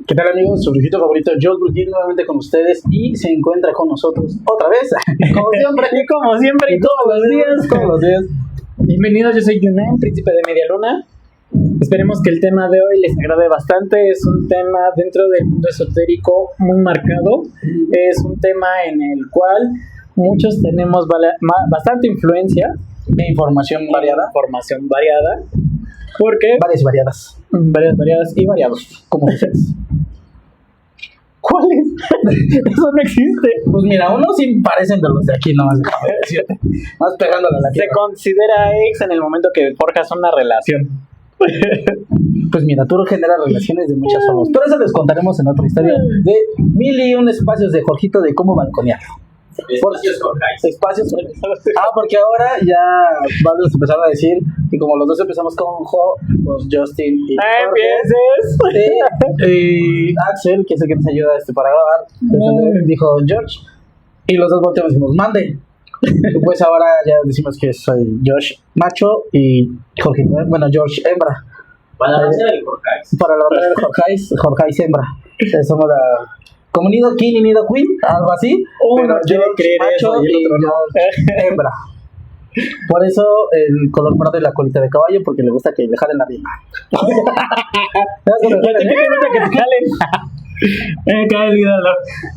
¿Qué tal, amigos? Su brujito favorito, Josh Brujito, nuevamente con ustedes y se encuentra con nosotros otra vez, como siempre, y todos los días. Bienvenidos, yo soy Yunen, príncipe de Media Luna. Esperemos que el tema de hoy les agrade bastante. Es un tema dentro del mundo esotérico muy marcado. Es un tema en el cual muchos tenemos bastante influencia De información variada. Porque Varias variadas. variadas y variados. Como dices. ¿Cuáles? Eso no existe. Pues mira, unos sí parecen de los de aquí, nomás. Más pegándole a la Se tierra. considera ex en el momento que forjas una relación. Pues mira, tú generas relaciones de muchas formas. Pero eso les contaremos en otra historia de 1001 espacios de Jorgito de cómo balconear. Espacios. Porque ahora ya vamos a empezar a decir que como los dos empezamos con Jo, pues Justin y y Axel, que es el que nos ayuda para grabar, dijo George, y los dos volteamos y dijimos mande. Pues ahora ya decimos que soy Josh macho y Jorge, bueno, George hembra. Para la bandera del Jorge. Para la bandera de Jorge hembra. Somos la como nido king y nido queen, algo así. Uno quiere creer macho eso y el y otro no. George hembra. Por eso el color morado y la colita de caballo, porque le gusta que le jalen la rima. Ya te gusta que te jalen.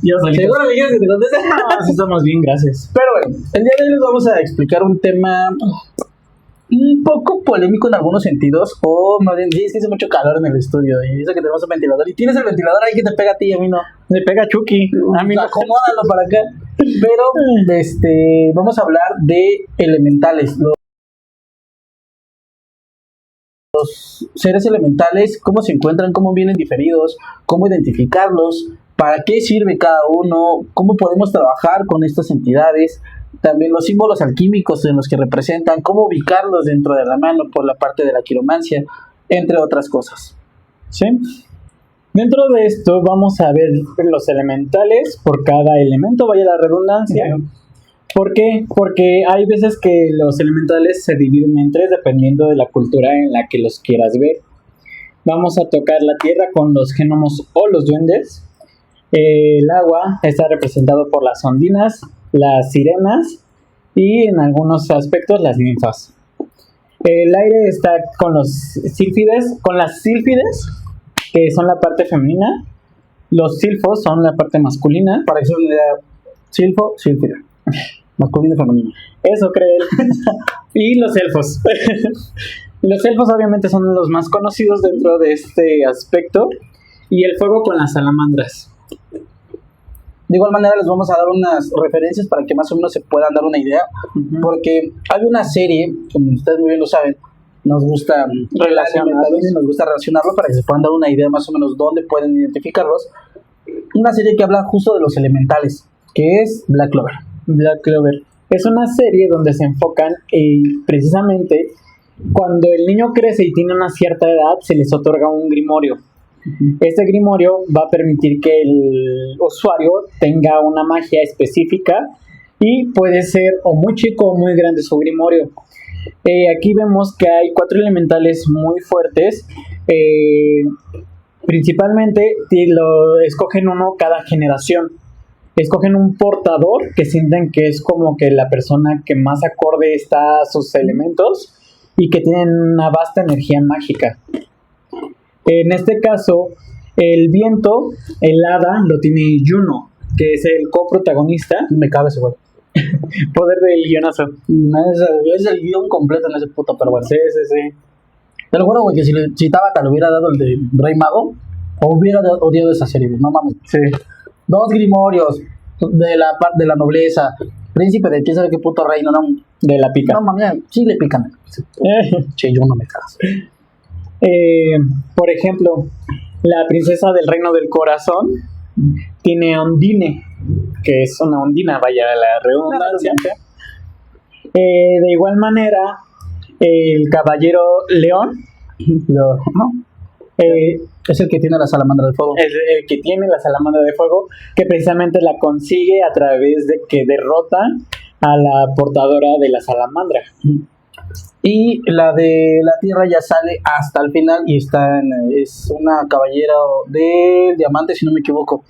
Yo solito. ¿Seguro que quieres que te conteste? No, sí estamos bien, gracias. Pero bueno, el día de hoy les vamos a explicar un tema un poco polémico en algunos sentidos. O más bien, sí, es que hace mucho calor en el estudio y eso que tenemos un ventilador. Y tienes el ventilador ahí que te pega a ti y a mí no. Me pega Chucky. A mí no. Acomódalo para acá. Pero vamos a hablar de elementales. Los seres elementales, cómo se encuentran, cómo vienen diferidos, cómo identificarlos, para qué sirve cada uno, cómo podemos trabajar con estas entidades, también los símbolos alquímicos en los que representan, cómo ubicarlos dentro de la mano por la parte de la quiromancia, entre otras cosas. ¿Sí? Dentro de esto vamos a ver los elementales por cada elemento, vaya la redundancia. ¿Por qué? Porque hay veces que los elementales se dividen en tres dependiendo de la cultura en la que los quieras ver. Vamos a tocar la tierra con los génomos o los duendes. El agua está representado por las ondinas, las sirenas y en algunos aspectos las ninfas. El aire está con los sílfides, con las sílfides, que son la parte femenina. Los silfos son la parte masculina. Para que se una idea, silfo, sílfida. Masculino y femenino. Eso cree él. Y los elfos. Los elfos obviamente son los más conocidos dentro de este aspecto. Y el fuego con las salamandras. De igual manera les vamos a dar unas referencias para que más o menos se puedan dar una idea. Porque hay una serie, como ustedes muy bien lo saben, nos gusta relacionarlo para que se puedan dar una idea más o menos dónde pueden identificarlos. Una serie que habla justo de los elementales, que es Black Clover. Black Clover es una serie donde se enfocan precisamente cuando el niño crece y tiene una cierta edad, se les otorga un grimorio. Este grimorio va a permitir que el usuario tenga una magia específica y puede ser o muy chico o muy grande su grimorio. Aquí vemos que hay 4 elementales muy fuertes. Principalmente escogen uno cada generación. Escogen un portador que sienten que es como que la persona que más acorde está a sus elementos y que tienen una vasta energía mágica. En este caso, el viento, el hada, lo tiene Juno, que es el coprotagonista. Me cabe ese güey. Poder del guionazo. Es el guión completo en ese puto, pero bueno. Sí. Te lo juro, güey, que si Tabata le hubiera dado el de Rey Mago, o hubiera odiado esa serie, güey. No mames. Sí. 2 grimorios de la nobleza, príncipe de quién sabe qué puto reino, no. De la pica. No mames, sí le pican. Che, yo no me caso. Por ejemplo, la princesa del reino del corazón tiene Ondine, que es una ondina, vaya la redundancia. De igual manera, el caballero león, ¿no? Es el que tiene la salamandra de fuego. Es el que tiene la salamandra de fuego, que precisamente la consigue a través de que derrotan a la portadora de la salamandra. Y la de la tierra ya sale hasta el final y es una caballera del diamante, si no me equivoco.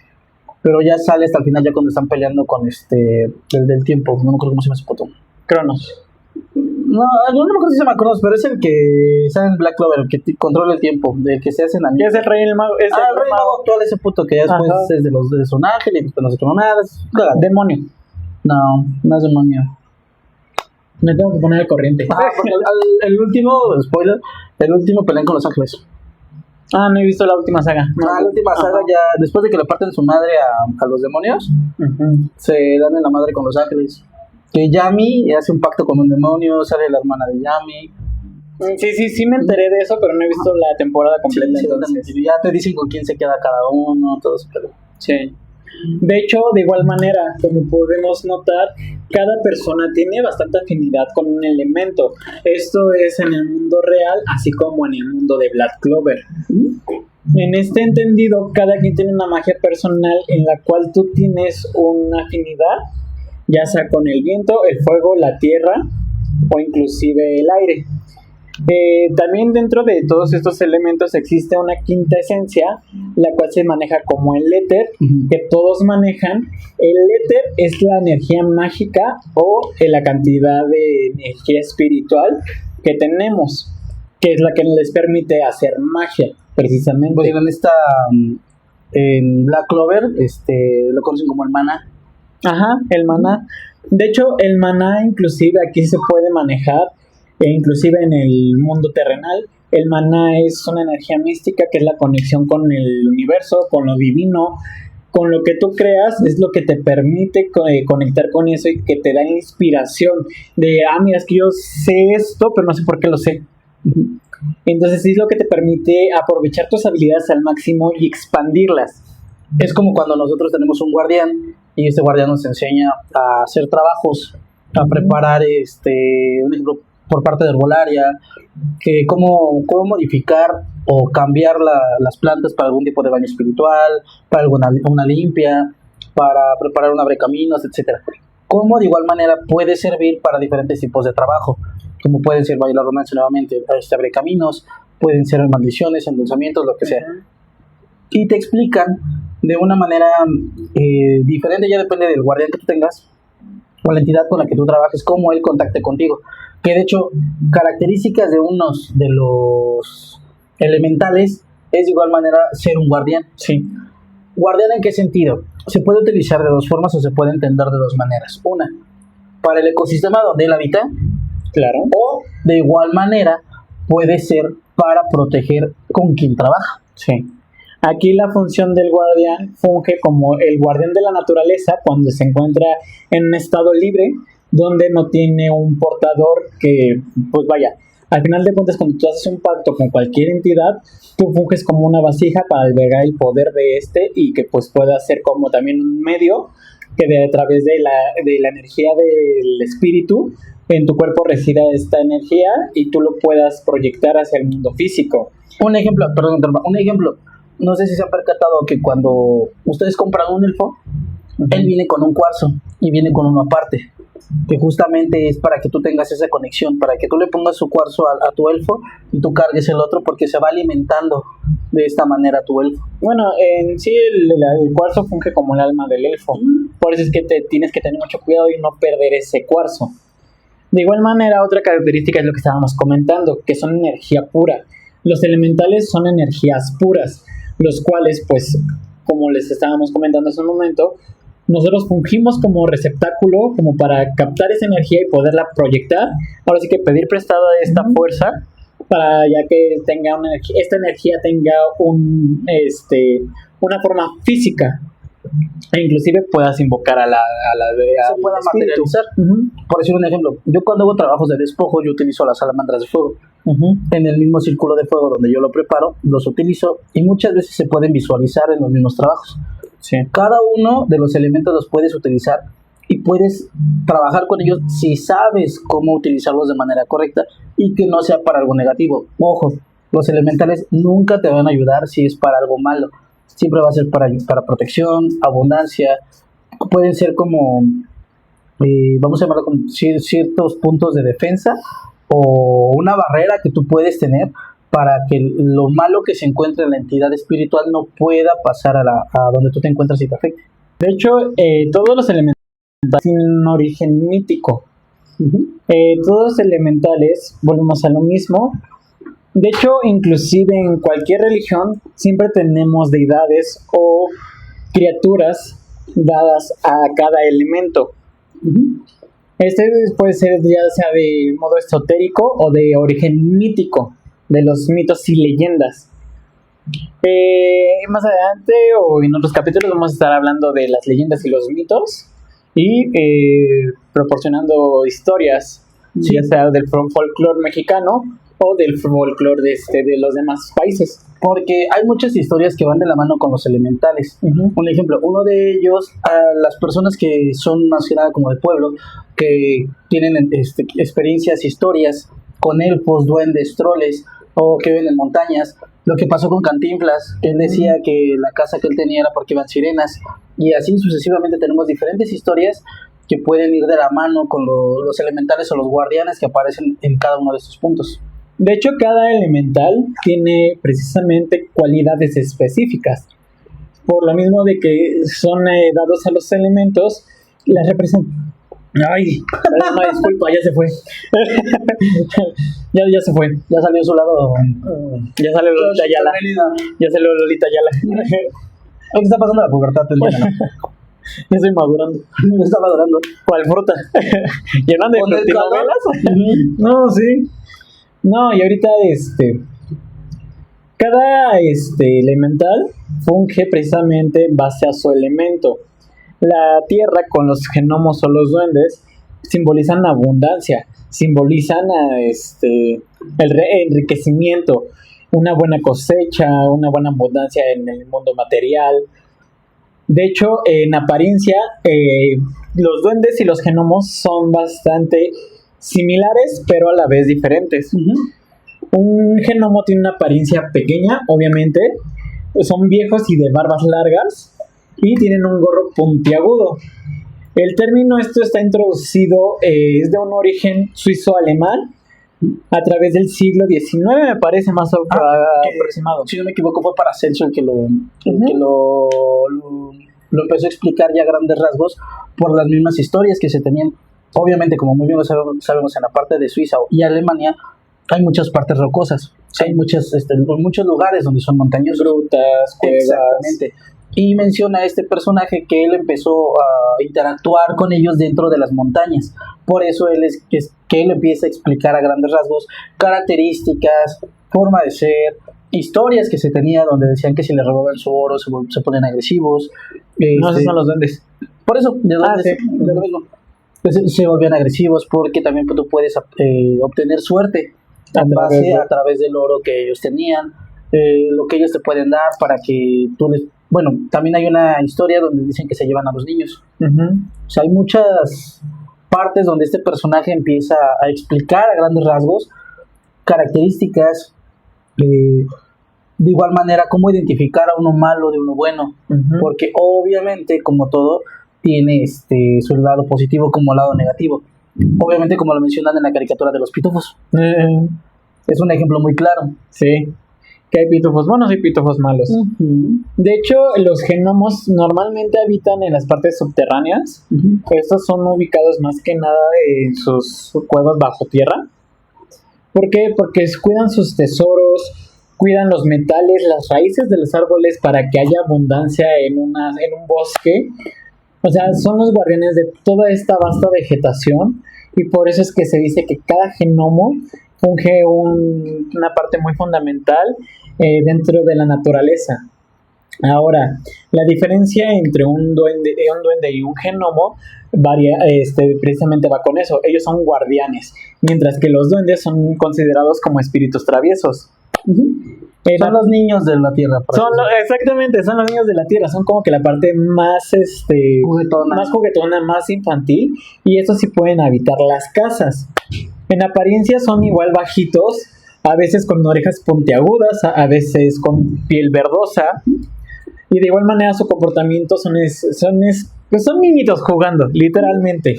Pero ya sale hasta el final, ya cuando están peleando con el del tiempo. No me acuerdo cómo se llama ese puto. Cronos. No me acuerdo si se llama Cronos, pero es el que sale en Black Clover, el que controla el tiempo, del que se hace en ¿Qué es el rey del mago? Es el rey mago actual, ese puto que ya después es de un ángel y después no sé qué mamadas. Demonio. No es demonio. Me tengo que poner al corriente. El último, spoiler, el último pelean con los ángeles. No he visto la última saga. La última saga ya, después de que le parten su madre a los demonios, se dan en la madre con los ángeles. Que Yami hace un pacto con un demonio, sale la hermana de Yami. Sí me enteré de eso, pero no he visto la temporada completa. Sí, ya te dicen con quién se queda cada uno, todo eso. Pero... Sí. De hecho, de igual manera, como podemos notar, cada persona tiene bastante afinidad con un elemento. Esto es en el mundo real, así como en el mundo de Black Clover. En este entendido, cada quien tiene una magia personal en la cual tú tienes una afinidad, ya sea con el viento, el fuego, la tierra o inclusive el aire. También dentro de todos estos elementos existe una quinta esencia, la cual se maneja como el éter, que todos manejan. El éter es la energía mágica o la cantidad de energía espiritual que tenemos, que es la que les permite hacer magia, precisamente. Pues en Black Clover lo conocen como el maná. El maná. De hecho, el maná inclusive aquí se puede manejar, inclusive en el mundo terrenal. El maná es una energía mística que es la conexión con el universo, con lo divino, con lo que tú creas, es lo que te permite conectar con eso y que te da inspiración de, mira, es que yo sé esto, pero no sé por qué lo sé. Entonces es lo que te permite aprovechar tus habilidades al máximo y expandirlas. Es como cuando nosotros tenemos un guardián y este guardián nos enseña a hacer trabajos, a preparar un ejemplo por parte de herbolaria, que cómo modificar o cambiar las plantas para algún tipo de baño espiritual, para una limpia, para preparar un abrecaminos, etcétera. Cómo de igual manera puede servir para diferentes tipos de trabajo, como pueden ser bailar romance nuevamente, abrecaminos, pueden ser maldiciones, endulzamientos, lo que sea. Y te explican de una manera diferente, ya depende del guardián que tú tengas o la entidad con la que tú trabajes, cómo él contacte contigo. Que de hecho, características de unos de los elementales es de igual manera ser un guardián. Sí. ¿Guardián en qué sentido? Se puede utilizar de dos formas o se puede entender de dos maneras. Una, para el ecosistema donde él habita. Claro. O de igual manera puede ser para proteger con quien trabaja. Sí. Aquí la función del guardián funge como el guardián de la naturaleza cuando se encuentra en un estado libre, donde no tiene un portador que, pues vaya, al final de cuentas cuando tú haces un pacto con cualquier entidad, tú funges como una vasija para albergar el poder de y que pues pueda ser como también un medio que a través de la energía del espíritu en tu cuerpo resida esta energía y tú lo puedas proyectar hacia el mundo físico. Un ejemplo, no sé si se han percatado que cuando ustedes compran un elfo, él viene con un cuarzo y viene con uno aparte, que justamente es para que tú tengas esa conexión, para que tú le pongas su cuarzo a tu elfo y tú cargues el otro, porque se va alimentando de esta manera tu elfo. Bueno, en sí el cuarzo funge como el alma del elfo, por eso es que tienes que tener mucho cuidado y no perder ese cuarzo. De igual manera, otra característica es lo que estábamos comentando, que son energía pura. Los elementales son energías puras, los cuales, pues, como les estábamos comentando hace un momento, nosotros fungimos como receptáculo, como para captar esa energía y poderla proyectar. Ahora sí que pedir prestada esta fuerza para ya que tenga esta energía tenga una forma física e inclusive puedas invocar a se pueda materializar. Por decir un ejemplo, yo cuando hago trabajos de despojo, yo utilizo las salamandras de fuego. En el mismo círculo de fuego donde yo lo preparo, los utilizo y muchas veces se pueden visualizar en los mismos trabajos. Sí. Cada uno de los elementos los puedes utilizar y puedes trabajar con ellos si sabes cómo utilizarlos de manera correcta y que no sea para algo negativo. Ojo, los elementales nunca te van a ayudar si es para algo malo. Siempre va a ser para protección, abundancia. Pueden ser como, vamos a llamarlo como ciertos puntos de defensa o una barrera que tú puedes tener para que lo malo que se encuentra en la entidad espiritual no pueda pasar a donde tú te encuentras y te afecte. De hecho, todos los elementales tienen un origen mítico. Todos los elementales, volvemos a lo mismo. De hecho, inclusive en cualquier religión siempre tenemos deidades o criaturas dadas a cada elemento. Este puede ser ya sea de modo esotérico o de origen mítico, de los mitos y leyendas. Más adelante o en otros capítulos vamos a estar hablando de las leyendas y los mitos y proporcionando historias, ya sea del folclore mexicano o del folclore de los demás países. Porque hay muchas historias que van de la mano con los elementales. Un ejemplo, uno de ellos, a las personas que son más que nada como de pueblo, que tienen experiencias, historias con elfos, duendes, troles, o que viven en montañas. Lo que pasó con Cantinflas, él decía que la casa que él tenía era porque iban sirenas, y así sucesivamente tenemos diferentes historias que pueden ir de la mano con los elementales o los guardianes que aparecen en cada uno de estos puntos. De hecho, cada elemental tiene precisamente cualidades específicas. Por lo mismo de que son dados a los elementos, las representan. Ay, no, disculpa, ya se fue. ya se fue. Ya salió su lado. Ya salió Lolita Ayala. Ya salió Lolita Ayala. ¿Qué está pasando la pubertad? Ya estoy madurando. ¿No está madurando? ¿Cuál fruta? ¿Llenan de frutinovelas? No, sí. No, y ahorita cada elemental funge precisamente en base a su elemento. La tierra con los genomos o los duendes simbolizan la abundancia, simbolizan el enriquecimiento, una buena cosecha, una buena abundancia en el mundo material. De hecho, en apariencia, los duendes y los genomos son bastante similares, pero a la vez diferentes. Un genomo tiene una apariencia pequeña, obviamente, son viejos y de barbas largas, y tienen un gorro puntiagudo. El término está introducido, es de un origen suizo-alemán, a través del siglo XIX, me parece más aproximado. Si no me equivoco, fue Paracelso el que lo empezó a explicar ya a grandes rasgos por las mismas historias que se tenían. Obviamente, como muy bien lo sabemos, en la parte de Suiza y Alemania hay muchas partes rocosas. Hay muchos lugares donde son montañosos. Grutas, cuevas. Exactamente. Y menciona a este personaje que él empezó a interactuar con ellos dentro de las montañas. Por eso él empieza a explicar a grandes rasgos características, forma de ser, historias que se tenía donde decían que si le robaban su oro se ponen agresivos. No, esos son los duendes. Por eso, de lo mismo. Pues se volvían agresivos porque también tú puedes obtener suerte a través del oro que ellos tenían, lo que ellos te pueden dar para que tú les... Bueno, también hay una historia donde dicen que se llevan a los niños. O sea, hay muchas partes donde este personaje empieza a explicar a grandes rasgos características, de igual manera cómo identificar a uno malo de uno bueno, porque obviamente, como todo, tiene su lado positivo como lado negativo. Obviamente, como lo mencionan en la caricatura de los pitufos. Es un ejemplo muy claro. Sí, que hay pitufos buenos y pitufos malos. De hecho, los genomos normalmente habitan en las partes subterráneas. Estos son ubicados más que nada en sus cuevas bajo tierra. ¿Por qué? Porque cuidan sus tesoros, cuidan los metales, las raíces de los árboles para que haya abundancia en un bosque. O sea, son los guardianes de toda esta vasta vegetación, y por eso es que se dice que cada genomo funge una parte muy fundamental dentro de la naturaleza. Ahora, la diferencia entre un duende y un genomo precisamente va con eso. Ellos son guardianes, mientras que los duendes son considerados como espíritus traviesos. Son los niños de la tierra. Exactamente, son los niños de la tierra. Son como que la parte más juguetona, más infantil. Y estos sí pueden habitar las casas. En apariencia son igual bajitos, a veces con orejas puntiagudas, a veces con piel verdosa. Y de igual manera su comportamiento son niñitos jugando, literalmente.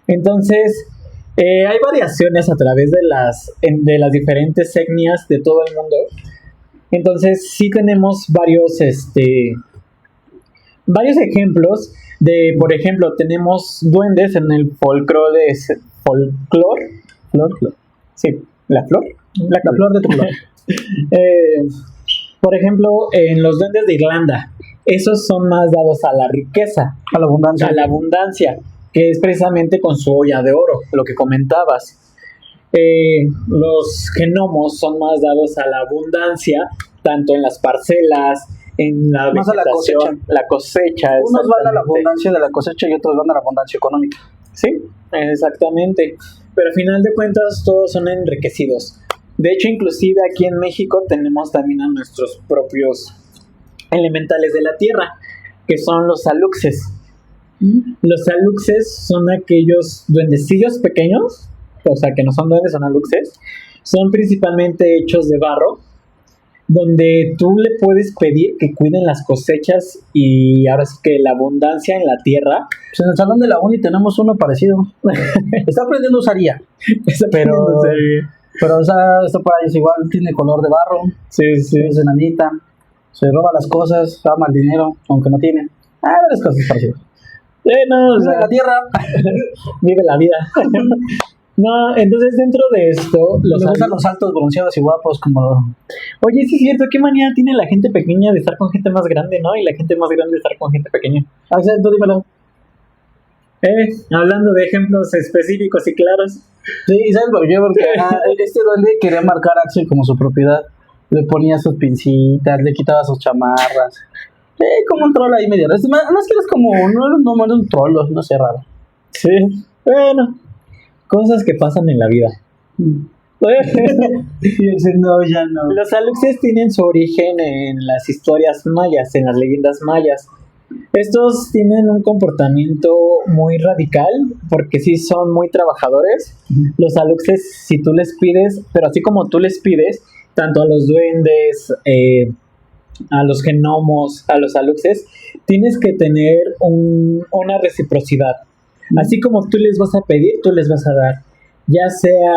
Entonces, Hay variaciones a través de las diferentes etnias de todo el mundo. Entonces sí tenemos varios ejemplos de, por ejemplo, tenemos duendes en el folclore, sí, la flor de tu flor. Por ejemplo, en los duendes de Irlanda, esos son más dados a la riqueza, A la abundancia. que es precisamente con su olla de oro, lo que comentabas. Los gnomos son más dados a la abundancia, tanto en las parcelas, en la Más a la vegetación, la cosecha. Unos van a la exactamente. abundancia de la cosecha y otros van a la abundancia económica. Sí, exactamente. Pero al final de cuentas todos son enriquecidos. De hecho, inclusive aquí en México tenemos también a nuestros propios elementales de la tierra, que son los aluxes. Los aluxes son aquellos duendecillos pequeños, o sea, que no son duendes, son aluxes. Son principalmente hechos de barro, donde tú le puedes pedir que cuiden las cosechas y ahora sí que la abundancia en la tierra. Pues en el salón de la uni tenemos uno parecido. Está aprendiendo a usar IA. Pero esta para es igual, tiene color de barro, Sí, sí. es enanita, se roba las cosas, ama el dinero, aunque no tiene. Varias cosas parecidas. No, o Vive sea, la tierra, vive la vida. No, entonces dentro de esto, le gustan los altos, bronceados y guapos como... Oye, sí es cierto, ¿qué manera tiene la gente pequeña de estar con gente más grande, no? Y la gente más grande de estar con gente pequeña. Axel, tú dímelo. Hablando de ejemplos específicos y claros. Sí, ¿sabes por qué? Porque este duende quería marcar a Axel como su propiedad. Le ponía sus pincitas, le quitaba sus chamarras. Como un troll ahí medio. Más que eres como, no eres un troll, no sé, raro. Sí, bueno, cosas que pasan en la vida. Y Axel, no, ya no. Los aluxes tienen su origen en las historias mayas, en las leyendas mayas. Estos tienen un comportamiento muy radical porque sí son muy trabajadores. Los aluxes, si tú les pides, pero así como tú les pides, tanto a los duendes, a los gnomos, a los aluxes, tienes que tener una reciprocidad. Así como tú les vas a pedir, tú les vas a dar. Ya sea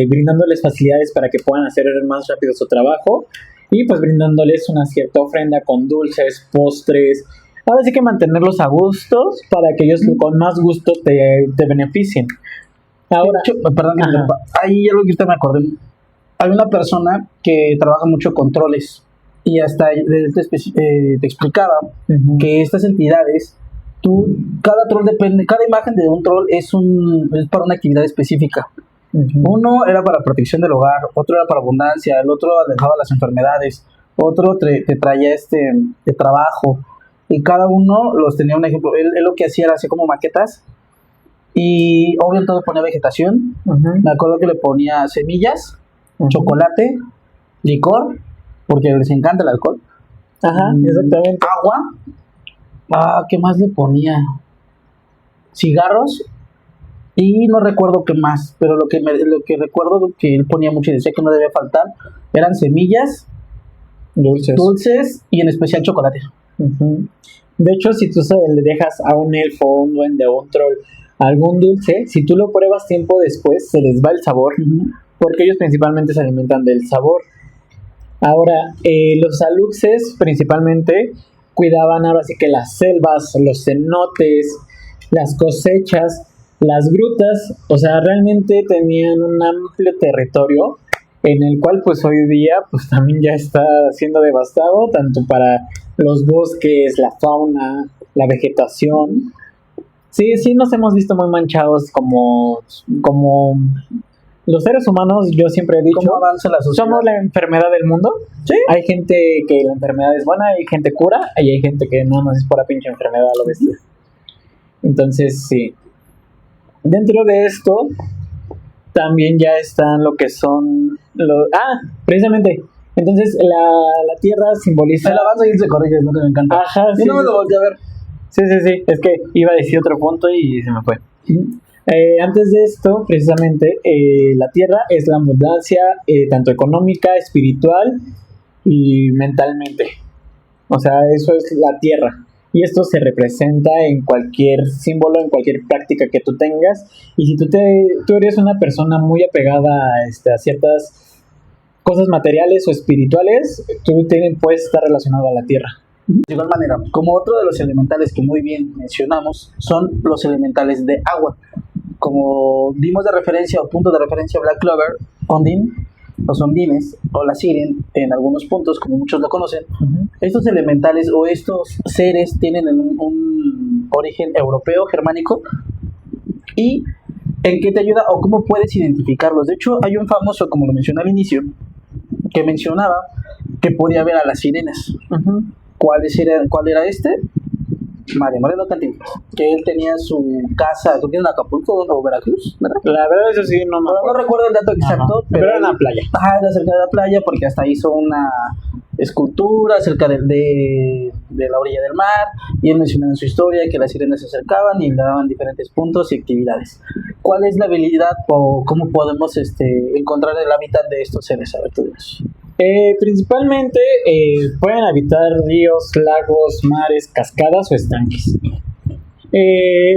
brindándoles facilidades para que puedan hacer más rápido su trabajo y pues brindándoles una cierta ofrenda con dulces, postres. Ahora sí que mantenerlos a gustos para que ellos con más gusto te beneficien. Ahora, Perdón, que me interrumpa. Ahí algo que ahorita me acordé. Hay una persona que trabaja mucho con troles y hasta te explicaba que estas entidades, cada troll depende, cada imagen de un troll es para una actividad específica. Uno era para protección del hogar, otro era para abundancia, el otro alejaba las enfermedades, otro te traía de trabajo, y cada uno los tenía un ejemplo. Él lo que hacía era hacer como maquetas y obviamente todo ponía vegetación. Me acuerdo que le ponía semillas, chocolate, licor, porque les encanta el alcohol. Ajá, exactamente. Agua. ¿Qué más le ponía? Cigarros. Y no recuerdo qué más, pero lo que recuerdo que él ponía mucho y decía que no debía faltar eran semillas, dulces y en especial chocolate. De hecho, si tú le dejas a un elfo, un duende o un troll algún dulce, si tú lo pruebas tiempo después, se les va el sabor, porque ellos principalmente se alimentan del sabor. Ahora, los aluxes principalmente cuidaban ahora sí que las selvas, los cenotes, las cosechas, las grutas, o sea, realmente tenían un amplio territorio en el cual pues hoy día pues también ya está siendo devastado, tanto para los bosques, la fauna, la vegetación. Sí nos hemos visto muy manchados como los seres humanos. Yo siempre he dicho, ¿cómo avanza la sociedad? Somos la enfermedad del mundo. ¿Sí? Hay gente que la enfermedad es buena, hay gente cura, y hay gente que no es pura pinche enfermedad a lo bestia. Entonces, sí. Dentro de esto, también ya están lo que son precisamente. Entonces, la tierra simboliza... El avance y él se corrige, no me encanta. Ajá, sí. No me lo volteé a ver. Sí. Es que iba a decir otro punto y se me fue. Antes de esto, precisamente, la tierra es la abundancia, tanto económica, espiritual y mentalmente. O sea, eso es la tierra. Y esto se representa en cualquier símbolo, en cualquier práctica que tú tengas. Y si tú eres una persona muy apegada a ciertas cosas materiales o espirituales, puedes estar relacionado a la tierra. De igual manera, como otro de los elementales que muy bien mencionamos, son los elementales de agua. Como dimos de referencia o punto de referencia Black Clover, Ondine, los ondines o la Siren en algunos puntos, como muchos lo conocen, estos elementales o estos seres tienen un origen europeo, germánico. ¿Y en qué te ayuda o cómo puedes identificarlos? De hecho, hay un famoso, como lo mencioné al inicio, que mencionaba que podía ver a las sirenas. ¿Cuál era este? Mario Moreno Cantinflas, que él tenía su casa, ¿tú tienes en Acapulco o Veracruz? ¿Verdad? La verdad, eso sí, no recuerdo el dato exacto, pero era en la playa. Era cerca de la playa, porque hasta hizo una escultura cerca de la orilla del mar, y él mencionó en su historia que las sirenas se acercaban y le daban diferentes puntos y actividades. ¿Cuál es la habilidad o cómo podemos encontrar el hábitat de estos seres? A ver, tú dices. Principalmente pueden habitar ríos, lagos, mares, cascadas o estanques.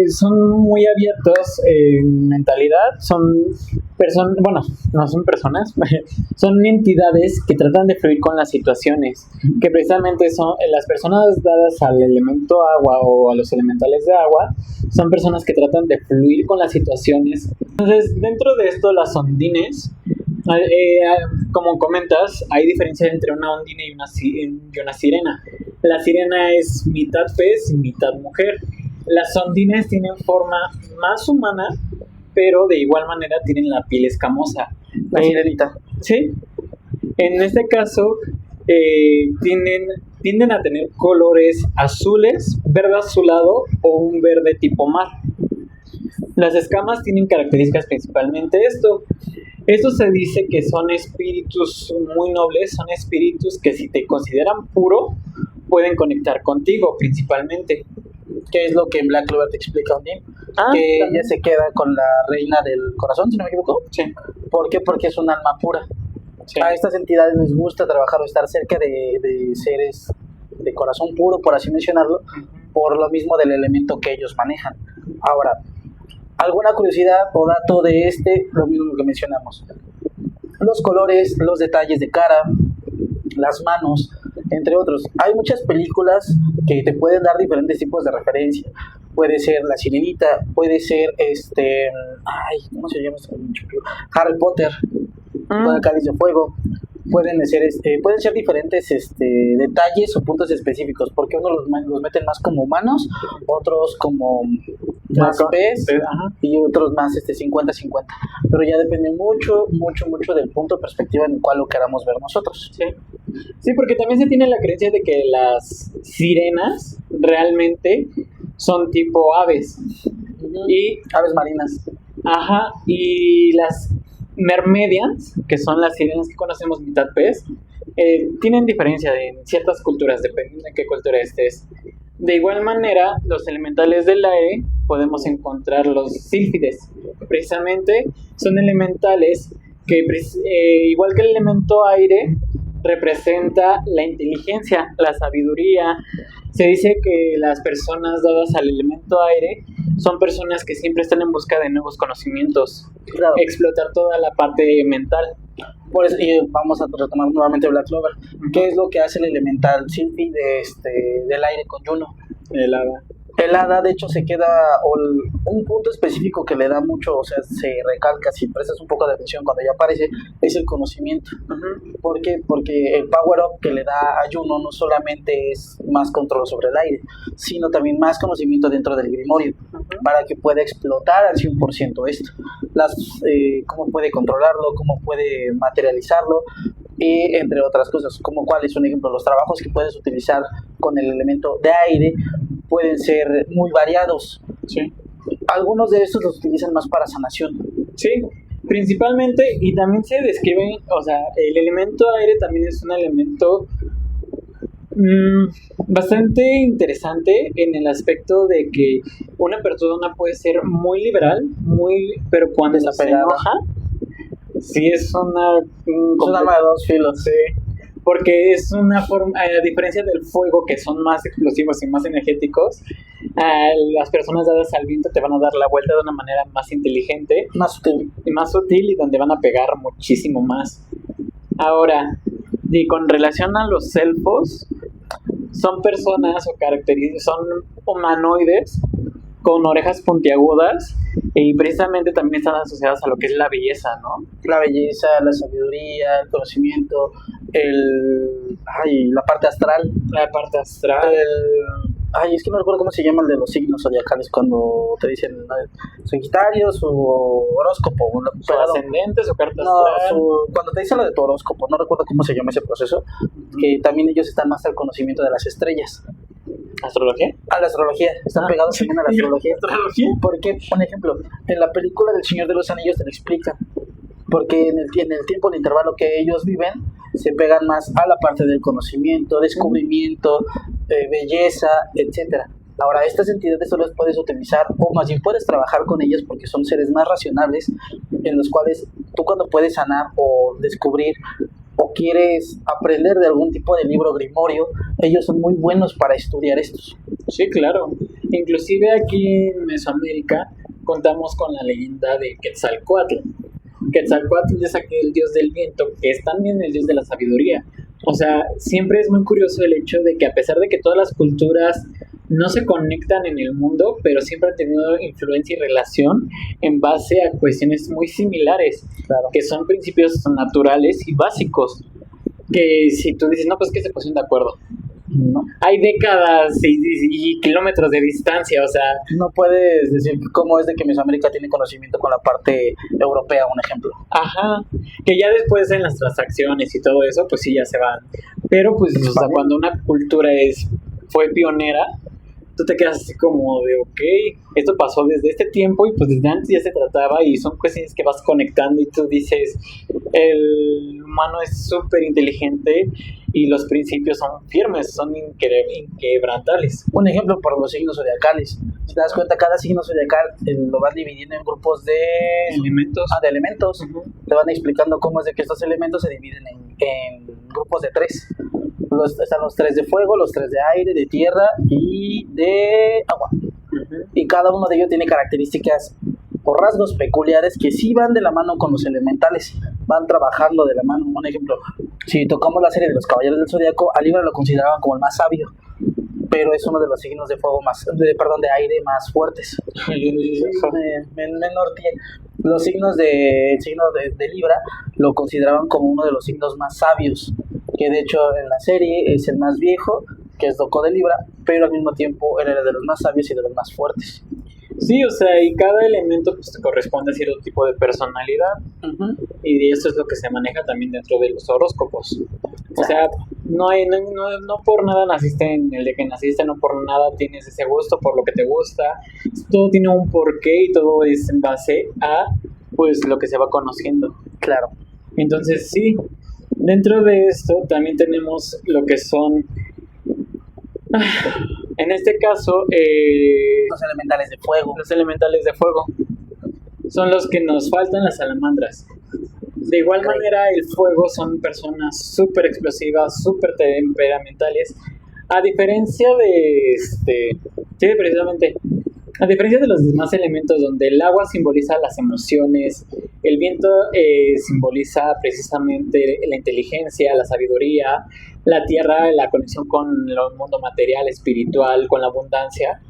Son muy abiertos en mentalidad, son personas, bueno, no son personas, son entidades que tratan de fluir con las situaciones, que precisamente son las personas dadas al elemento agua o a los elementales de agua, son personas que tratan de fluir con las situaciones. Entonces, dentro de esto, las ondines, como comentas, hay diferencia entre una ondina y una sirena. La sirena es mitad pez y mitad mujer. Las ondines tienen forma más humana, pero de igual manera tienen la piel escamosa. La sirenita. Sí. En este caso, tienden a tener colores azules, verde azulado o un verde tipo mar. Las escamas tienen características principalmente esto. Esto se dice que son espíritus muy nobles, son espíritus que si te consideran puro, pueden conectar contigo principalmente. ¿Qué es lo que en Black Clover te explica Ondine? Que ella se queda con la reina del corazón, si no me equivoco. Sí. ¿Por qué? Porque es un alma pura. Sí. A estas entidades les gusta trabajar o estar cerca de seres de corazón puro, por así mencionarlo, por lo mismo del elemento que ellos manejan. Ahora, ¿alguna curiosidad o dato de lo mismo que mencionamos? Los colores, los detalles de cara, las manos, entre otros. Hay muchas películas que te pueden dar diferentes tipos de referencia. Puede ser La Sirenita, puede ser ¿cómo se llama? Harry Potter, con el Cáliz de Fuego. Pueden ser diferentes detalles o puntos específicos, porque unos los meten más como humanos, otros como más pez, y otros más 50-50. Pero ya depende mucho del punto de perspectiva en el cual lo queramos ver nosotros. Sí, porque también se tiene la creencia de que las sirenas realmente son tipo aves. Y aves marinas. Y las mermedians, que son las sirenas que conocemos mitad pez, tienen diferencia en ciertas culturas, dependiendo de qué cultura estés. De igual manera, los elementales del aire podemos encontrar los sílfides. Precisamente son elementales que, igual que el elemento aire, representa la inteligencia, la sabiduría. Se dice que las personas dadas al elemento aire son personas que siempre están en busca de nuevos conocimientos, explotar toda la parte mental. Por eso, y vamos a retomar nuevamente Black Clover. ¿Qué es lo que hace el elemental Sylphie del aire con Juno? El hada, de hecho, se queda, un punto específico que le da mucho, o sea, se recalca, si prestas un poco de atención cuando ya aparece, es el conocimiento. ¿Por qué? Porque el power-up que le da a Juno no solamente es más control sobre el aire, sino también más conocimiento dentro del Grimorio, para que pueda explotar al 100% esto. Cómo puede controlarlo, cómo puede materializarlo, y entre otras cosas, como cuál es un ejemplo. Los trabajos que puedes utilizar con el elemento de aire pueden ser muy variados. Sí. Algunos de estos los utilizan más para sanación. Sí, principalmente, y también se describe, o sea, el elemento aire también es un elemento bastante interesante en el aspecto de que una persona puede ser muy liberal, pero cuando se enoja, sí es un arma de dos filos. Sí. porque es una forma, a diferencia del fuego, que son más explosivos y más energéticos, las personas dadas al viento te van a dar la vuelta de una manera más inteligente, más sutil y donde van a pegar muchísimo más. Ahora, y con relación a los elfos, son personas o son humanoides con orejas puntiagudas y precisamente también están asociadas a lo que es la belleza, ¿no? La belleza, la sabiduría, el conocimiento, la parte astral. La parte astral. Es que no recuerdo cómo se llama el de los signos zodiacales cuando te dicen Sagitario, su horóscopo. Su ascendente, su carta astral. Cuando te dicen lo de tu horóscopo, no recuerdo cómo se llama ese proceso, que también ellos están más al conocimiento de las estrellas. ¿Astrología? A la astrología, están pegados también a la astrología. ¿Astrología? Porque, por ejemplo, en la película del Señor de los Anillos te lo explican. Porque en el tiempo, el intervalo que ellos viven, se pegan más a la parte del conocimiento, descubrimiento, belleza, etcétera. Ahora, estas entidades solo las puedes utilizar, o más bien puedes trabajar con ellas porque son seres más racionales, en los cuales tú cuando puedes sanar o descubrir o quieres aprender de algún tipo de libro grimorio, ellos son muy buenos para estudiar estos. Sí, claro. Inclusive aquí en Mesoamérica contamos con la leyenda de Quetzalcóatl. Quetzalcóatl es aquel dios del viento que es también el dios de la sabiduría. O sea, siempre es muy curioso el hecho de que a pesar de que todas las culturas no se conectan en el mundo, pero siempre han tenido influencia y relación en base a cuestiones muy similares, claro, que son principios naturales y básicos, que si tú dices, no, pues que se pusieron de acuerdo. No. Hay décadas y kilómetros de distancia, o sea... No puedes decir cómo es de que Mesoamérica tiene conocimiento con la parte europea, un ejemplo. Ajá, que ya después en las transacciones y todo eso, pues sí, ya se van. Pero pues, o sea, cuando una cultura fue pionera, tú te quedas así como de, ok, esto pasó desde este tiempo y pues desde antes ya se trataba y son cuestiones que vas conectando y tú dices, el humano es súper inteligente y los principios son firmes, son inquebrantables. Un ejemplo por los signos zodiacales. Si te das cuenta, cada signo zodiacal lo van dividiendo en grupos de elementos. De elementos. Uh-huh. Te van explicando cómo es de que estos elementos se dividen en grupos de 3. Están los 3 de fuego, los 3 de aire, de tierra y de agua. Uh-huh. Y cada uno de ellos tiene características o rasgos peculiares que sí van de la mano con los elementales, van trabajando de la mano. Un ejemplo, si tocamos la serie de los Caballeros del Zodiaco, a Libra lo consideraban como el más sabio, pero es uno de los signos de fuego de aire más fuertes. Menor tiene. Los signos el signo de Libra lo consideraban como uno de los signos más sabios, que de hecho en la serie es el más viejo, que es Doko de Libra, pero al mismo tiempo él era de los más sabios y de los más fuertes. Sí, o sea, y cada elemento pues corresponde a cierto tipo de personalidad. Uh-huh. Y eso es lo que se maneja también dentro de los horóscopos. O sea, no por nada naciste en el de que naciste, no por nada tienes ese gusto por lo que te gusta. Todo tiene un porqué y todo es en base a pues lo que se va conociendo. Claro. Entonces sí, dentro de esto también tenemos lo que son... En este caso, los elementales de fuego. Los elementales de fuego son los que nos faltan, las salamandras. De igual manera, el fuego son personas súper explosivas, súper temperamentales. A diferencia a diferencia de los demás elementos donde el agua simboliza las emociones, el viento simboliza precisamente la inteligencia, la sabiduría, la tierra, la conexión con el mundo material, espiritual, con la abundancia.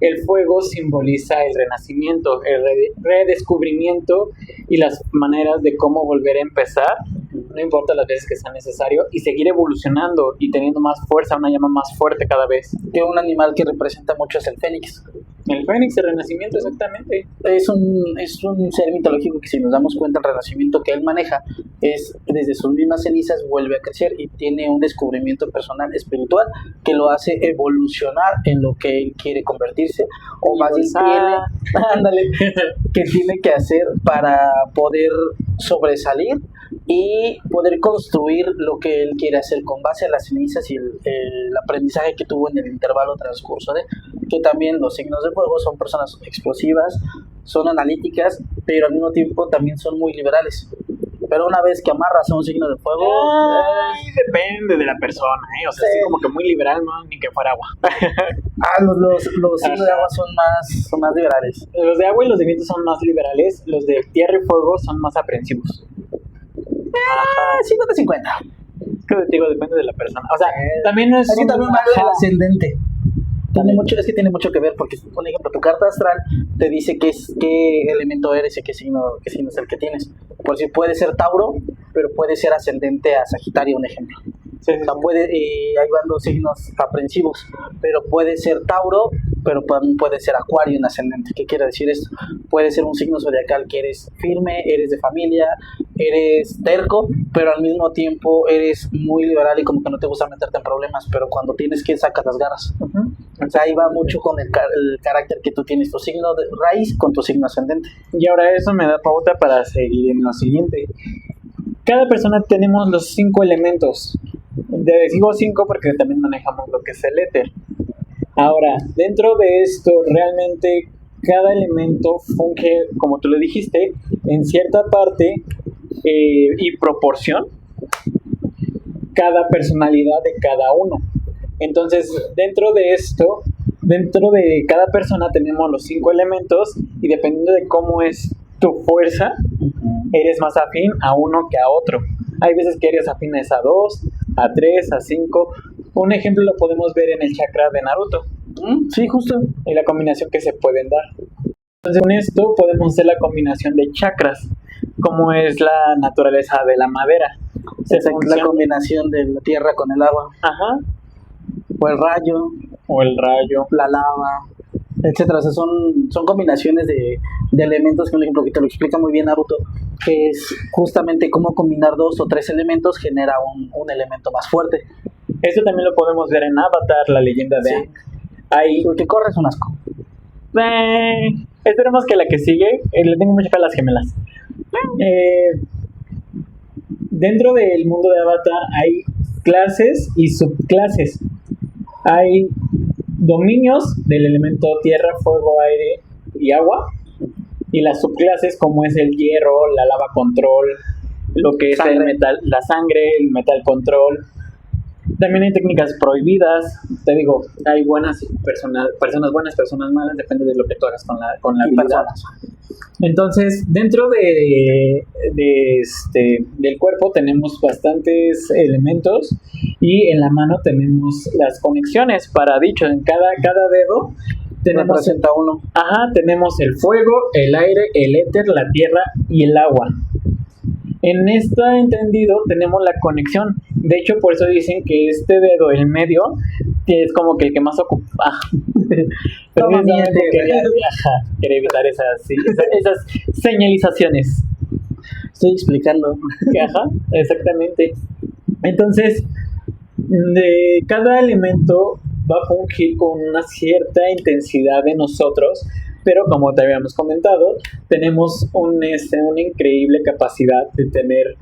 El fuego simboliza el renacimiento, el redescubrimiento y las maneras de cómo volver a empezar, no importa las veces que sea necesario, y seguir evolucionando y teniendo más fuerza, una llama más fuerte cada vez. Que un animal que representa mucho es el fénix. El fénix, el renacimiento, exactamente. Es un ser mitológico que, si nos damos cuenta, el renacimiento que él maneja es desde sus mismas cenizas vuelve a crecer y tiene un descubrimiento personal espiritual que lo hace evolucionar en lo que él quiere convertirse, o más bien que tiene que hacer para poder sobresalir y poder construir lo que él quiere hacer con base a las cenizas y el aprendizaje que tuvo en el intervalo transcurso de que también los signos de fuego son personas explosivas, son analíticas, pero al mismo tiempo también son muy liberales. Pero una vez que amarras a un signo de fuego, Ay, depende de la persona, O sea, Sí. así como que muy liberal, no, ni que fuera agua. los signos de Ajá. agua son más liberales. Los de agua y los de viento son más liberales, los de tierra y fuego son más aprensivos. Ajá. 50-50. Es que te digo, depende de la persona. O sea, también es Aquí también vale el ajá. ascendente. Es que tiene mucho que ver, porque, por ejemplo, tu carta astral te dice qué elemento eres y qué signo es el que tienes. Por si puede ser Tauro, pero puede ser ascendente a Sagitario, un ejemplo. Sí, O sea, ahí van dos signos aprensivos, pero puede ser Tauro, pero también puede ser Acuario en ascendente. ¿Qué quiere decir esto? Puede ser un signo zodiacal que eres firme, eres de familia, eres terco, pero al mismo tiempo eres muy liberal y como que no te gusta meterte en problemas, pero cuando tienes que sacas las garras. Ujú. O sea, ahí va mucho con el carácter que tú tienes, tu signo de raíz con tu signo ascendente. Y ahora eso me da pauta para seguir en lo siguiente. Cada persona tenemos los 5 elementos. Digo 5 porque también manejamos lo que es el éter. Ahora, dentro de esto, realmente cada elemento funge, como tú lo dijiste, en cierta parte y proporción cada personalidad de cada uno. Entonces, dentro de esto, dentro de cada persona tenemos los 5 elementos y dependiendo de cómo es tu fuerza, eres más afín a uno que a otro. Hay veces que eres afines a 2, a 3, a 5. Un ejemplo lo podemos ver en el chakra de Naruto, Sí, justo. y la combinación que se pueden dar. Entonces, con esto podemos hacer la combinación de chakras, como es la naturaleza de la madera. Es la combinación de la tierra con el agua, Ajá. o el rayo, O el rayo. la lava, etcétera. O sea, son combinaciones de elementos que, un ejemplo que te lo explica muy bien Naruto, que es justamente cómo combinar 2 o 3 elementos genera un elemento más fuerte. Esto también lo podemos ver en Avatar, la leyenda de Sí. Aang. Ahí, Porque corres un asco. esperemos que la que sigue, le tengo mucha fe a las gemelas. Dentro del mundo de Avatar hay clases y subclases. Hay dominios del elemento tierra, fuego, aire y agua. Y las subclases como es el hierro, la lava control, lo que es el Sangre. metal, la sangre, el metal control. También hay técnicas prohibidas. Te digo, hay personas buenas, personas malas, depende de lo que tú hagas con la Y habilidad. personas. Entonces, dentro del cuerpo tenemos bastantes elementos y en la mano tenemos las conexiones para dicho. En cada dedo tenemos, Representa uno. tenemos el fuego, el aire, el éter, la tierra y el agua. En este entendido tenemos la conexión. De hecho, por eso dicen que este dedo, el medio, es como que el que más ocupa. Toma, Precisamente miente. quería evitar esas señalizaciones. Estoy explicando. Ajá, exactamente. Entonces, de cada elemento va a fungir con una cierta intensidad de nosotros, pero como te habíamos comentado, tenemos una increíble capacidad de tener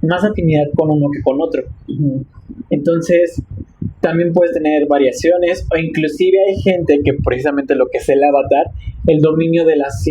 más afinidad con uno que con otro. Entonces, también puedes tener variaciones, o inclusive hay gente que precisamente lo que es el avatar, el dominio de las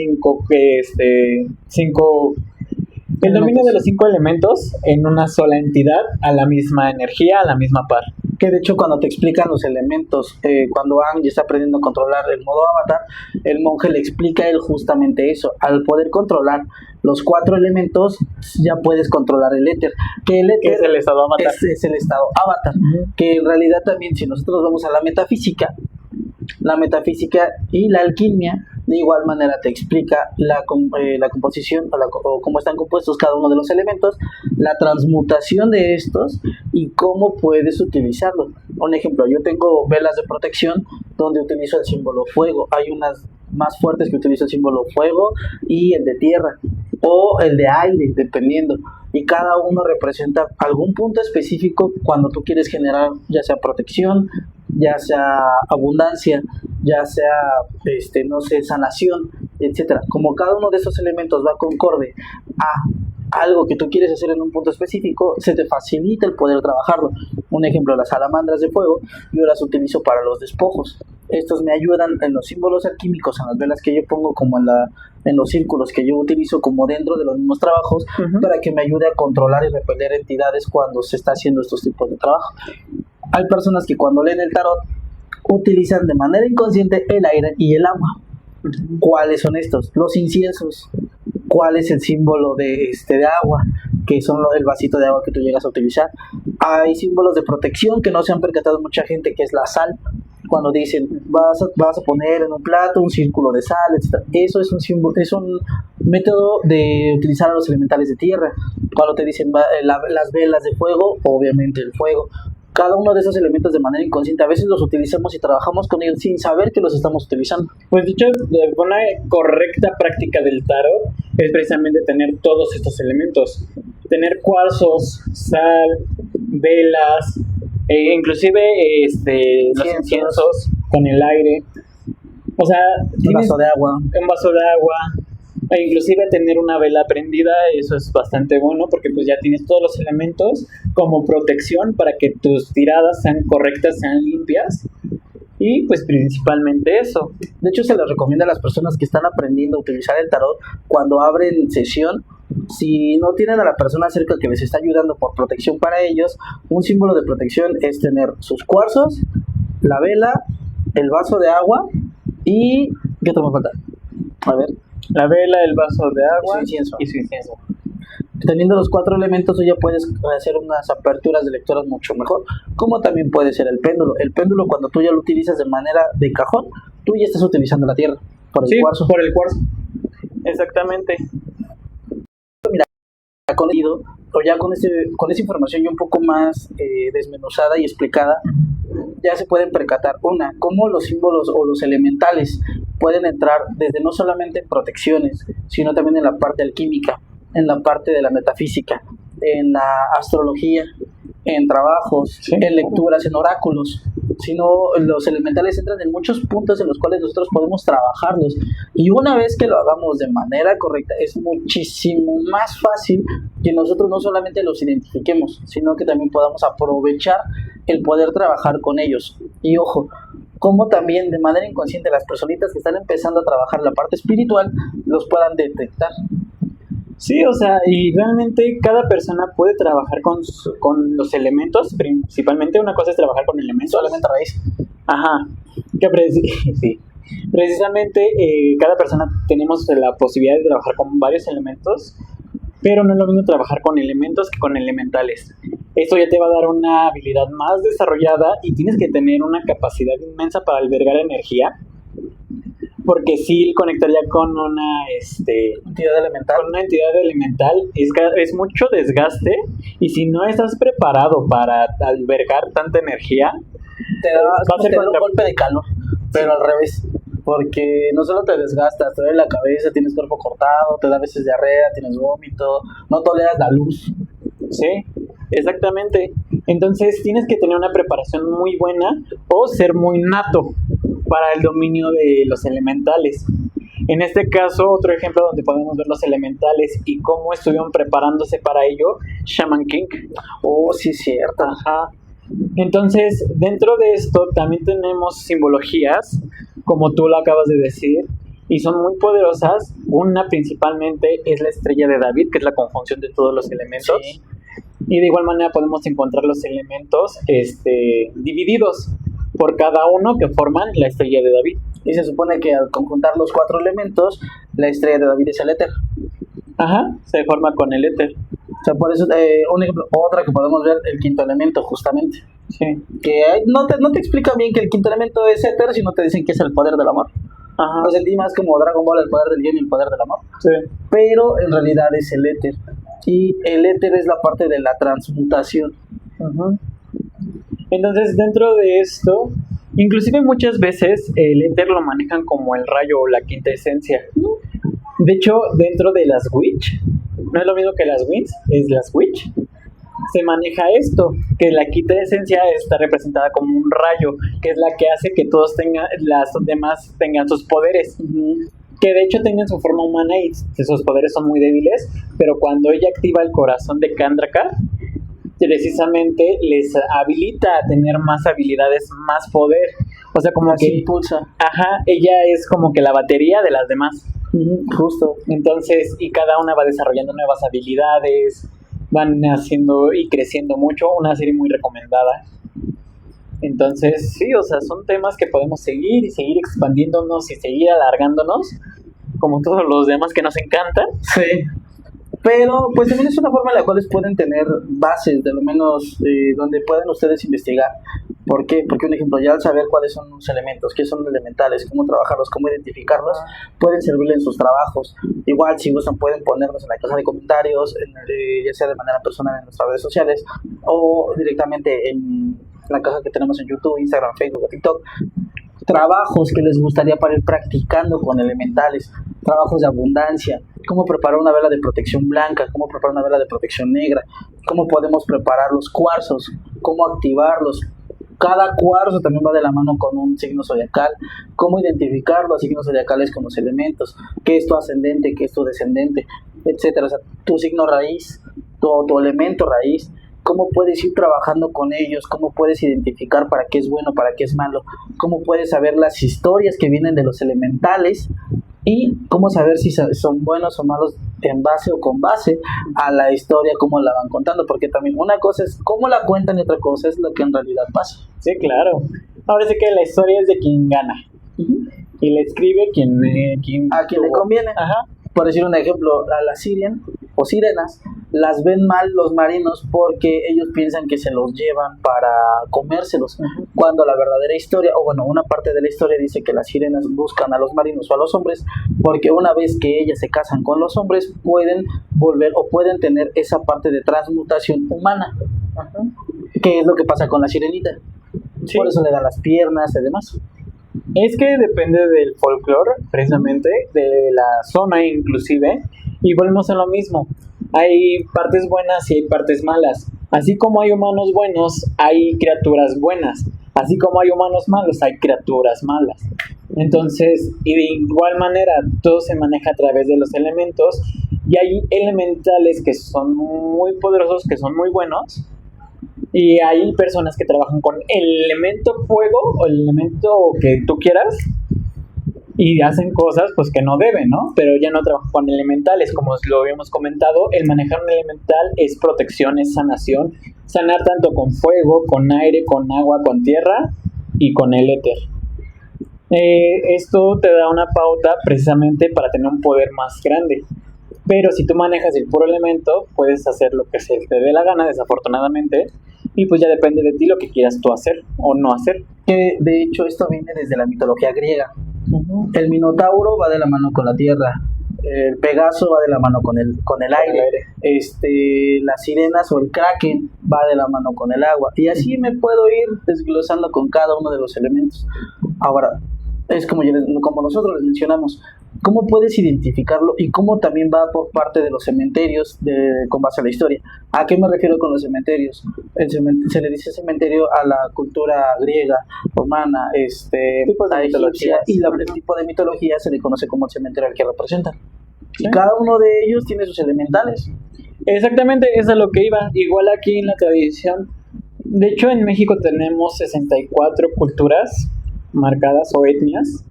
el dominio de los 5 elementos en una sola entidad, a la misma energía, a la misma par. Que de hecho cuando te explican los elementos, cuando Aang ya está aprendiendo a controlar el modo avatar, el monje le explica a él justamente eso. Al poder controlar los 4 elementos, ya puedes controlar el éter. Que el Que éter es el estado avatar. es el estado avatar. Que en realidad también, si nosotros vamos a la metafísica y la alquimia, de igual manera te explica la composición o cómo están compuestos cada uno de los elementos, la transmutación de estos y cómo puedes utilizarlos. Un ejemplo, yo tengo velas de protección donde utilizo el símbolo fuego. Hay unas más fuertes que utilizo el símbolo fuego y el de tierra o el de aire, dependiendo. Y cada uno representa algún punto específico cuando tú quieres generar ya sea protección, ya sea abundancia, ya sea no sé, sanación, etcétera. Como cada uno de estos elementos va concorde a algo que tú quieres hacer en un punto específico, se te facilita el poder trabajarlo. Un ejemplo, las salamandras de fuego, yo las utilizo para los despojos. Estos me ayudan en los símbolos alquímicos, en las velas que yo pongo, como en los círculos que yo utilizo como dentro de los mismos trabajos, para que me ayude a controlar y repeler entidades cuando se está haciendo estos tipos de trabajo. Hay personas que cuando leen el tarot utilizan de manera inconsciente el aire y el agua. ¿Cuáles son estos? Los inciensos. ¿Cuál es el símbolo de agua? Que son el vasito de agua que tú llegas a utilizar. Hay símbolos de protección que no se han percatado mucha gente, que es la sal. Cuando dicen, vas a poner en un plato un círculo de sal, etc. Eso es un símbolo, es un método de utilizar a los elementales de tierra. Cuando te dicen las velas de fuego, obviamente el fuego. Cada uno de esos elementos de manera inconsciente, a veces los utilizamos y trabajamos con ellos sin saber que los estamos utilizando. Pues dicho, una correcta práctica del tarot es precisamente tener todos estos elementos. Tener cuarzos, sal, velas, inclusive los inciensos con el aire. O sea, Un vaso de agua. Un vaso de agua. E inclusive tener una vela prendida, eso es bastante bueno porque pues ya tienes todos los elementos como protección para que tus tiradas sean correctas, sean limpias, y pues principalmente eso. De hecho, se les recomienda a las personas que están aprendiendo a utilizar el tarot, cuando abren sesión, si no tienen a la persona cerca que les está ayudando por protección para ellos, un símbolo de protección es tener sus cuarzos, la vela, el vaso de agua y... ¿qué otro me falta? A ver. La vela, el vaso de agua y su incienso. Teniendo los 4 elementos, tú ya puedes hacer unas aperturas de lecturas mucho mejor, como también puede ser el péndulo. El péndulo, cuando tú ya lo utilizas de manera de cajón, tú ya estás utilizando la tierra por el cuarzo. Por el cuarzo. Exactamente. Mira, con esa información ya un poco más desmenuzada y explicada, ya se pueden percatar, cómo los símbolos o los elementales pueden entrar desde no solamente en protecciones, sino también en la parte alquímica, en la parte de la metafísica, en la astrología, en trabajos, en lecturas, en oráculos, sino los elementales entran en muchos puntos en los cuales nosotros podemos trabajarlos, y una vez que lo hagamos de manera correcta, es muchísimo más fácil que nosotros no solamente los identifiquemos, sino que también podamos aprovechar el poder trabajar con ellos. Y ojo, como también de manera inconsciente las personitas que están empezando a trabajar la parte espiritual los puedan detectar. Sí, o sea, y realmente cada persona puede trabajar con los elementos. Principalmente una cosa es trabajar con elementos. Solamente raíz. Ajá. Sí. Precisamente cada persona tenemos la posibilidad de trabajar con varios elementos, pero no es lo mismo trabajar con elementos que con elementales. Esto ya te va a dar una habilidad más desarrollada y tienes que tener una capacidad inmensa para albergar energía, porque si conectar ya con una entidad elemental, es mucho desgaste, y si no estás preparado para albergar tanta energía, te da un golpe de calor, pero al revés, porque no solo te desgastas, te duele la cabeza, tienes cuerpo cortado, te da a veces diarrea, tienes vómito, no toleras la luz. Sí, exactamente. Entonces tienes que tener una preparación muy buena o ser muy nato para el dominio de los elementales. En este caso, otro ejemplo donde podemos ver los elementales y cómo estuvieron preparándose para ello, Shaman King. Oh, sí, cierto. Ajá. Entonces, dentro de esto también tenemos simbologías, como tú lo acabas de decir, y son muy poderosas. Una principalmente es la estrella de David, que es la conjunción de todos los elementos. Sí. Y de igual manera podemos encontrar los elementos divididos por cada uno que forman la estrella de David. Y se supone que al conjuntar los 4 elementos, la estrella de David es el éter. Ajá, se forma con el éter. O sea, por eso, un ejemplo, otra que podemos ver, el quinto elemento, justamente. Sí. Que no te explica bien que el quinto elemento es éter, sino te dicen que es el poder del amor. Ajá. Lo sentí más como Dragon Ball, el poder del bien y el poder del amor. Sí. Pero en realidad es el éter. Y el éter es la parte de la transmutación. Uh-huh. Entonces, dentro de esto, inclusive muchas veces el éter lo manejan como el rayo o la quinta esencia. De hecho, dentro de las witch, no es lo mismo que las wins, es las witch, se maneja esto, que la quinta esencia está representada como un rayo, que es la que hace que todos tengan, las demás tengan sus poderes. Uh-huh. Que de hecho tengan su forma humana y sus poderes son muy débiles, pero cuando ella activa el corazón de Kandrakar, precisamente les habilita a tener más habilidades, más poder. O sea, como Así que, impulsa. ajá, ella es como que la batería de las demás. Justo. Entonces, y cada una va desarrollando nuevas habilidades, van haciendo y creciendo mucho, una serie muy recomendada. Entonces, sí, o sea, son temas que podemos seguir y seguir expandiéndonos y seguir alargándonos, como todos los demás que nos encantan. Sí. Pero pues también es una forma en la cual pueden tener bases, de lo menos donde pueden ustedes investigar. ¿Por qué? Porque un ejemplo, ya al saber cuáles son los elementos, qué son elementales, cómo trabajarlos, cómo identificarlos, pueden servirle en sus trabajos. Igual, si gustan, pueden ponernos en la caja de comentarios, ya sea de manera personal en nuestras redes sociales o directamente en la caja que tenemos en YouTube, Instagram, Facebook o TikTok. Trabajos que les gustaría para ir practicando con elementales, trabajos de abundancia, cómo preparar una vela de protección blanca, cómo preparar una vela de protección negra, cómo podemos preparar los cuarzos, cómo activarlos. Cada cuarzo también va de la mano con un signo zodiacal, cómo identificar los signos zodiacales con los elementos, qué es tu ascendente, qué es tu descendente, etcétera. O sea, tu signo raíz, tu elemento raíz, cómo puedes ir trabajando con ellos, cómo puedes identificar para qué es bueno, para qué es malo, cómo puedes saber las historias que vienen de los elementales y cómo saber si son buenos o malos en base o con base a la historia, cómo la van contando, porque también una cosa es cómo la cuentan y otra cosa es lo que en realidad pasa. Sí, claro. Ahora sí que la historia es de quien gana. Y la escribe a quien le conviene. Ajá. Por decir un ejemplo, a las Sirian o sirenas las ven mal los marinos porque ellos piensan que se los llevan para comérselos, cuando la verdadera historia, o bueno, una parte de la historia dice que las sirenas buscan a los marinos o a los hombres porque una vez que ellas se casan con los hombres pueden volver o pueden tener esa parte de transmutación humana, que es lo que pasa con la sirenita. Sí. Por eso le dan las piernas y demás. Es que depende del folclore, precisamente, de la zona inclusive, y volvemos a lo mismo. Hay partes buenas y hay partes malas. Así como hay humanos buenos, hay criaturas buenas. Así como hay humanos malos, hay criaturas malas. Entonces, y de igual manera, todo se maneja a través de los elementos, y hay elementales que son muy poderosos, que son muy buenos, y hay personas que trabajan con el elemento fuego o el elemento que tú quieras y hacen cosas pues que no deben, ¿no? Pero ya no trabajan con elementales, como lo habíamos comentado. El manejar un elemental es protección, es sanación, sanar tanto con fuego, con aire, con agua, con tierra y con el éter. Esto te da una pauta precisamente para tener un poder más grande. Pero si tú manejas el puro elemento, puedes hacer lo que se te dé la gana, desafortunadamente, y pues ya depende de ti lo que quieras tú hacer o no hacer. Que de hecho esto viene desde la mitología griega. El Minotauro va de la mano con la tierra, el Pegaso va de la mano con el aire. Las sirenas o el Kraken va de la mano con el agua, y así me puedo ir desglosando con cada uno de los elementos. Ahora, es como nosotros les mencionamos, ¿cómo puedes identificarlo y cómo también va por parte de los cementerios con base a la historia? ¿A qué me refiero con los cementerios? Se le dice cementerio a la cultura griega, romana, la egipcia, y el tipo de mitología se le conoce como el cementerio al que representan. ¿Sí? Y cada uno de ellos tiene sus elementales. Exactamente, eso es lo que iba. Igual aquí en la tradición, de hecho en México tenemos 64 culturas marcadas o etnias,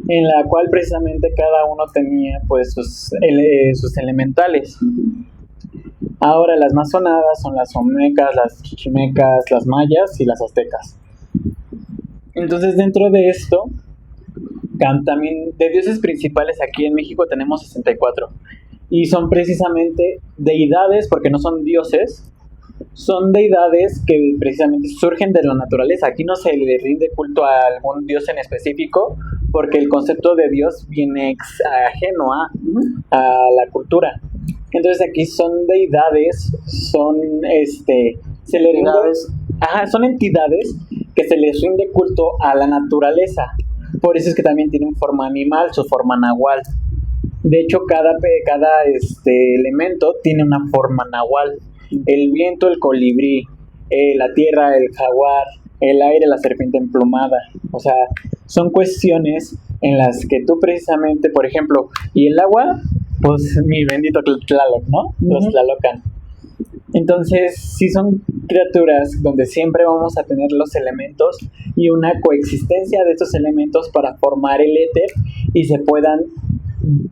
en la cual precisamente cada uno tenía pues sus elementales. Ahora las más sonadas son las olmecas, las chichimecas, las mayas y las aztecas. Entonces dentro de esto, también de dioses principales aquí en México tenemos 64. Y son precisamente deidades, porque no son dioses, son deidades que precisamente surgen de la naturaleza. Aquí no se le rinde culto a algún dios en específico, porque el concepto de Dios viene ajeno a la cultura. Entonces aquí son deidades, son se le rinde, son entidades que se les rinde culto a la naturaleza. Por eso es que también tienen forma animal, su forma nahual. De hecho, cada elemento tiene una forma nahual. El viento, el colibrí, la tierra, el jaguar, el aire, la serpiente emplumada. O sea, son cuestiones en las que tú precisamente, por ejemplo, y el agua, pues mi bendito Tlaloc, ¿no? Los Tlalocan. Entonces, sí son criaturas donde siempre vamos a tener los elementos y una coexistencia de estos elementos para formar el éter y se puedan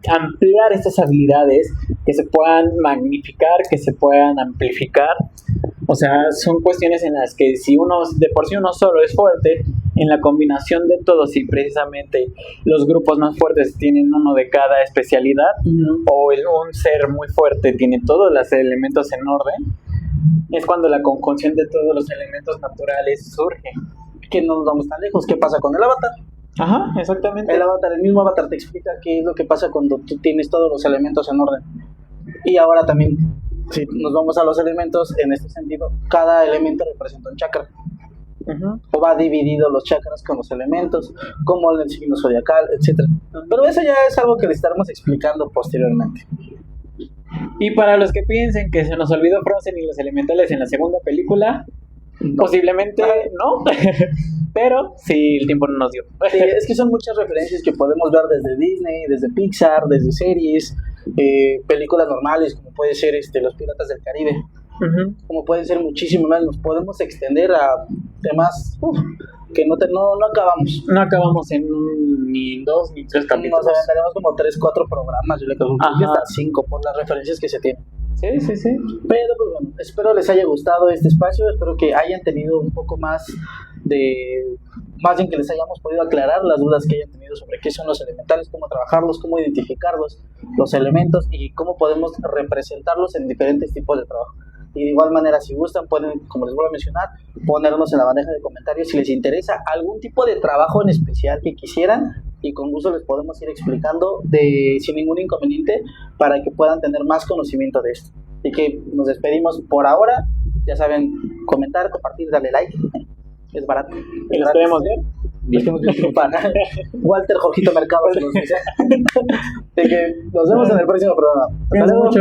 ampliar estas habilidades, que se puedan magnificar, que se puedan amplificar. O sea, son cuestiones en las que si uno de por sí uno solo es fuerte, en la combinación de todos y precisamente los grupos más fuertes tienen uno de cada especialidad, o un ser muy fuerte tiene todos los elementos en orden, es cuando la conjunción de todos los elementos naturales surge. Que no nos vamos tan lejos. ¿Qué pasa con el avatar? Ajá, exactamente. El mismo avatar te explica qué es lo que pasa cuando tú tienes todos los elementos en orden. Y ahora también, si nos vamos a los elementos, en este sentido, cada elemento representa un chakra. O va dividido los chakras con los elementos, como el signo zodiacal, etcétera. Pero eso ya es algo que le estaremos explicando posteriormente. Y para los que piensen que se nos olvidó Frozen y los elementales en la segunda película, No. posiblemente no, pero sí, el tiempo no nos dio. Sí, es que son muchas referencias que podemos ver desde Disney, desde Pixar, desde series, películas normales, como puede ser Los Piratas del Caribe, como pueden ser muchísimo más. Nos podemos extender a temas que no acabamos. No acabamos ni en 2 ni 3 capítulos. Nos aventaremos como 3, 4 programas, yo le calculo que Ajá. hasta 5 por las referencias que se tienen. Sí. Pero pues bueno, espero les haya gustado este espacio, espero que hayan tenido un poco más bien que les hayamos podido aclarar las dudas que hayan tenido sobre qué son los elementales, cómo trabajarlos, cómo identificarlos, los elementos y cómo podemos representarlos en diferentes tipos de trabajo. Y de igual manera, si gustan, pueden, como les vuelvo a mencionar, ponernos en la bandeja de comentarios si les interesa algún tipo de trabajo en especial que quisieran, y con gusto les podemos ir explicando sin ningún inconveniente para que puedan tener más conocimiento de esto. Así que nos despedimos por ahora. Ya saben, comentar, compartir, darle like. Es barato. ¿Y los queremos ver? Para Walter Jorgito Mercado se nos dice. Así que nos vemos en el próximo programa. Hasta Cuídense luego. mucho.